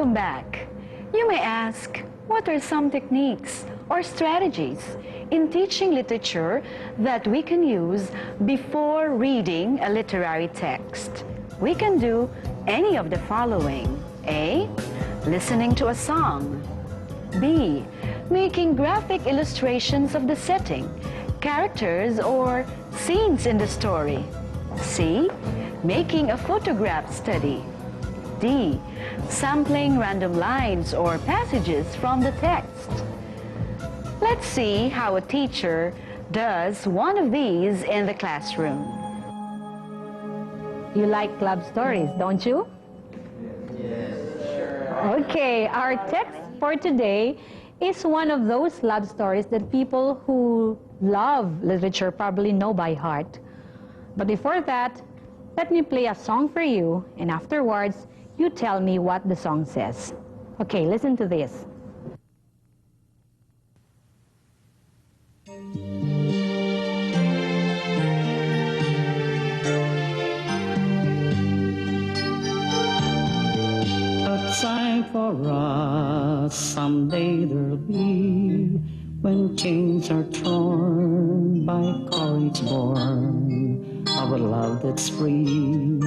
Welcome back. You may ask, what are some techniques or strategies in teaching literature that we can use before reading a literary text? We can do any of the following. A. Listening to a song. B. Making graphic illustrations of the setting, characters, or scenes in the story. C. Making a photograph study. D. Sampling random lines or passages from the text. Let's see how a teacher does one of these in the classroom. You like love stories, don't you? Yes, sure. Okay, our text for today is one of those love stories that people who love literature probably know by heart. But before that, let me play a song for you, and afterwards, you tell me what the song says. Okay, listen to this. A time for us, someday there'll be, when chains are torn by courage born of a love that's free.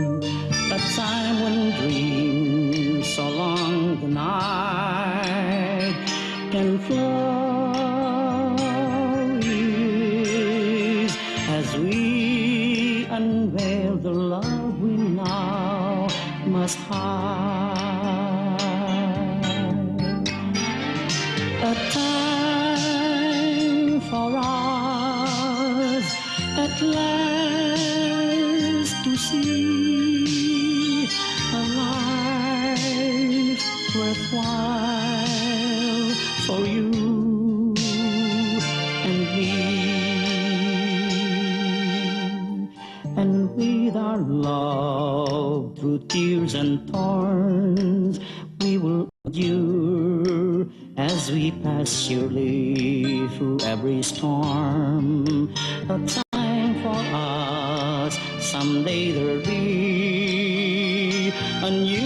A time when dreams along the night can flourish as we unveil the love we now must hide. A time for us at last to see a life worthwhile for you and me. And with our love through tears and thorns, we will endure as we pass surely through every storm. A time for us, someday there'll be a new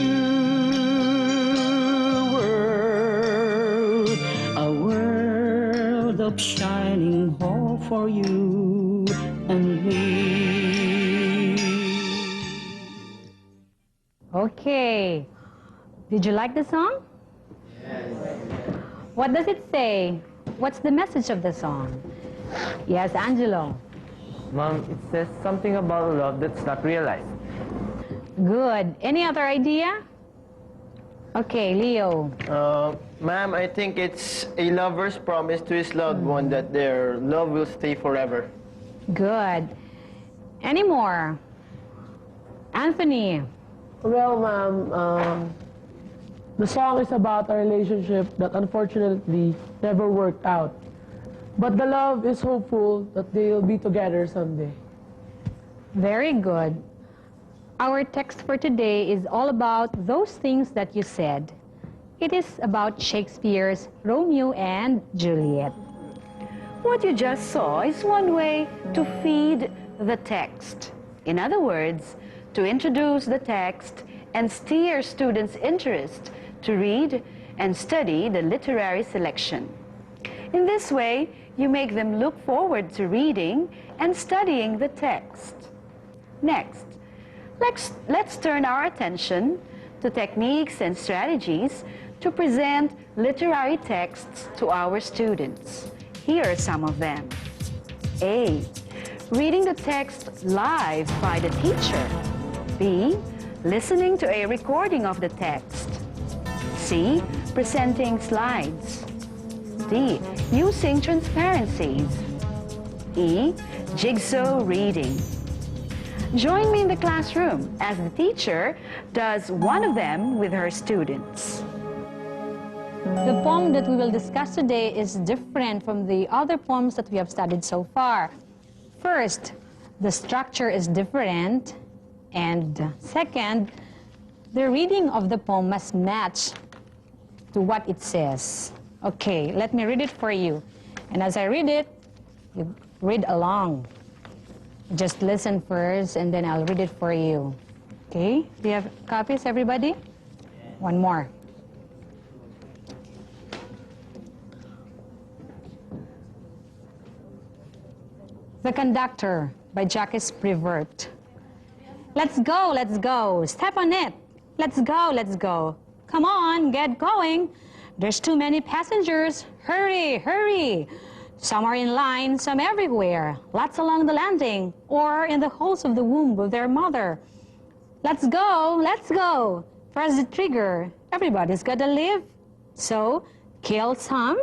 world, a world of shining hope for you and me. Okay, did you like the song? What does it say? What's the message of the song? Yes, Angelo. Mom, it says something about love that's not realized. Good. Any other idea? Okay, Leo. Ma'am, I think it's a lover's promise to his loved one that their love will stay forever. Good. Any more? Anthony. Well, ma'am, the song is about a relationship that unfortunately never worked out. But the love is hopeful that they'll be together someday. Very good. Our text for today is all about those things that you said. It is about Shakespeare's Romeo and Juliet. What you just saw is one way to feed the text. In other words, to introduce the text and steer students' interest to read and study the literary selection. In this way, you make them look forward to reading and studying the text. Next, let's turn our attention to techniques and strategies to present literary texts to our students. Here are some of them. A. Reading the text live by the teacher. B. Listening to a recording of the text. C. Presenting slides. D. Using transparencies. E. Jigsaw reading. Join me in the classroom as the teacher does one of them with her students. The poem that we will discuss today is different from the other poems that we have studied so far. First, the structure is different, and second, the reading of the poem must match to what it says. Okay, let me read it for you. And as I read it, you read along. Just listen first, and then I'll read it for you. Okay? Do you have copies, everybody? One more. The Conductor by Jacques Prévert. Let's go, let's go. Step on it. Let's go, let's go. Come on, get going. There's too many passengers. Hurry, hurry. Some are in line, some everywhere. Lots along the landing or in the holes of the womb of their mother. Let's go, let's go. Press the trigger. Everybody's got to live. So, kill some.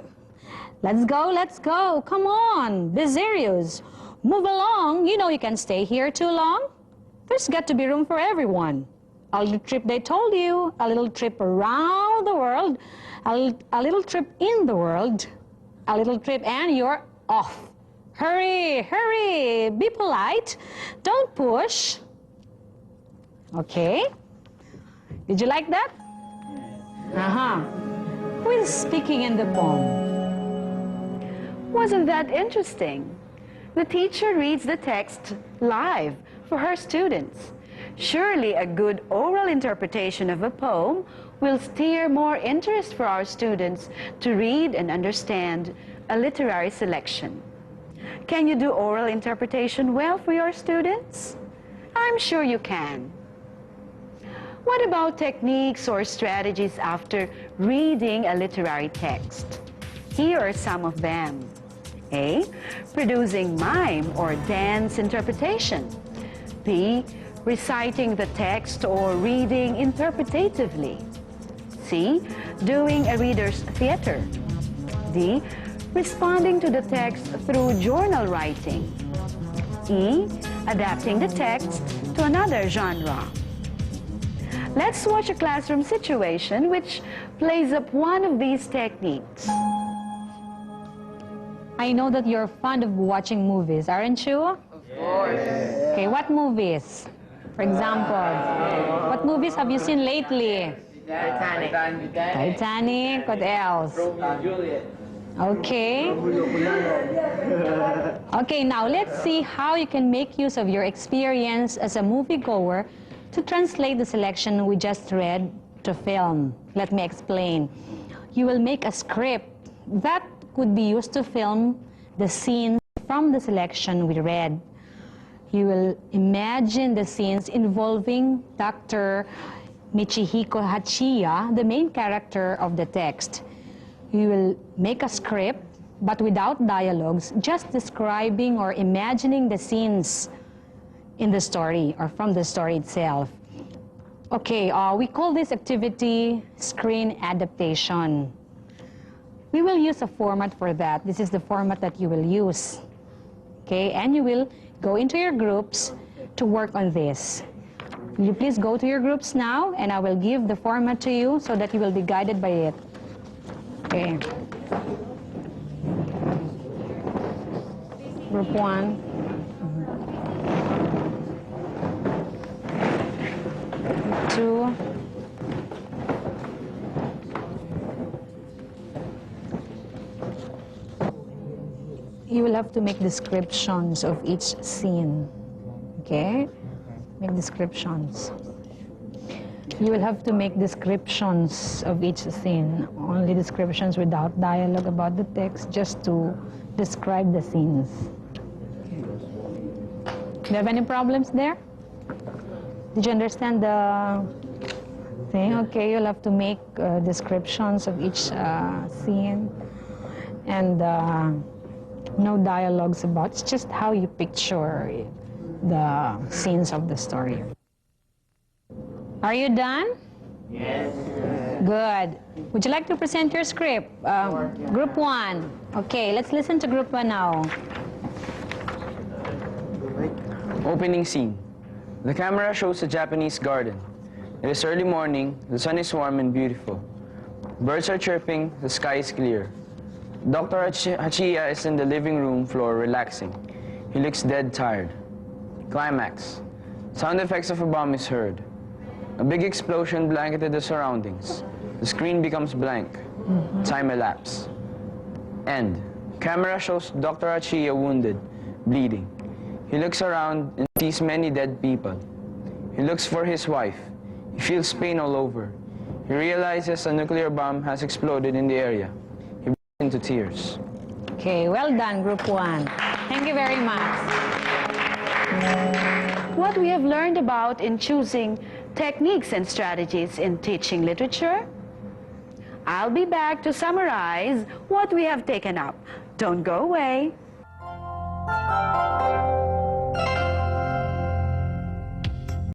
Let's go, let's go. Come on, be serious. Move along. You know you can't stay here too long. There's got to be room for everyone. A little trip, they told you. A little trip around the world. A little trip in the world. A little trip and you're off. Hurry, hurry. Be polite. Don't push. Okay. Did you like that? Uh-huh. Who is speaking in the poem? Wasn't that interesting? The teacher reads the text live for her students. Surely a good oral interpretation of a poem will steer more interest for our students to read and understand a literary selection. Can you do oral interpretation well for your students? I'm sure you can. What about techniques or strategies after reading a literary text? Here are some of them. A. Producing mime or dance interpretation. B. Reciting the text or reading interpretatively. C. Doing a reader's theater. D. Responding to the text through journal writing. E. Adapting the text to another genre. Let's watch a classroom situation which plays up one of these techniques. I know that you're fond of watching movies, aren't you? Of course. Okay, what movies? For example, what movies have you seen lately? Titanic. What else? Okay. Okay, now let's see how you can make use of your experience as a moviegoer to translate the selection we just read to film. Let me explain. You will make a script that could be used to film the scenes from the selection we read. You will imagine the scenes involving Dr. Michihiko Hachiya, the main character of the text. You will make a script, but without dialogues, just describing or imagining the scenes in the story or from the story itself. Okay, we call this activity screen adaptation. We will use a format for that. This is the format that you will use. Okay, and you will go into your groups to work on this. Will you please go to your groups now, and I will give the format to you so that you will be guided by it. Okay. Group 1. Group 2. You will have to make descriptions of each scene. Okay? Make descriptions. You will have to make descriptions of each scene. Only descriptions without dialogue about the text, just to describe the scenes. Do you have any problems there? Did you understand the thing? Okay, you'll have to make descriptions of each scene. And no dialogues about, it's just how you picture the scenes of the story. Are you done? Yes. Good. Would you like to present your script? Group 1. Okay, let's listen to Group 1 now. Opening scene. The camera shows a Japanese garden. It is early morning, the sun is warm and beautiful. Birds are chirping, the sky is clear. Dr. Hachiya is in the living room floor relaxing. He looks dead tired. Climax. Sound effects of a bomb is heard. A big explosion blanketed the surroundings. The screen becomes blank. Time elapse. End. Camera shows Dr. Hachiya wounded, bleeding. He looks around and sees many dead people. He looks for his wife. He feels pain all over. He realizes a nuclear bomb has exploded in the area. He bursts into tears. Okay, well done, Group 1. Hang Thank you very much. What we have learned about in choosing techniques and strategies in teaching literature? I'll be back to summarize what we have taken up. Don't go away.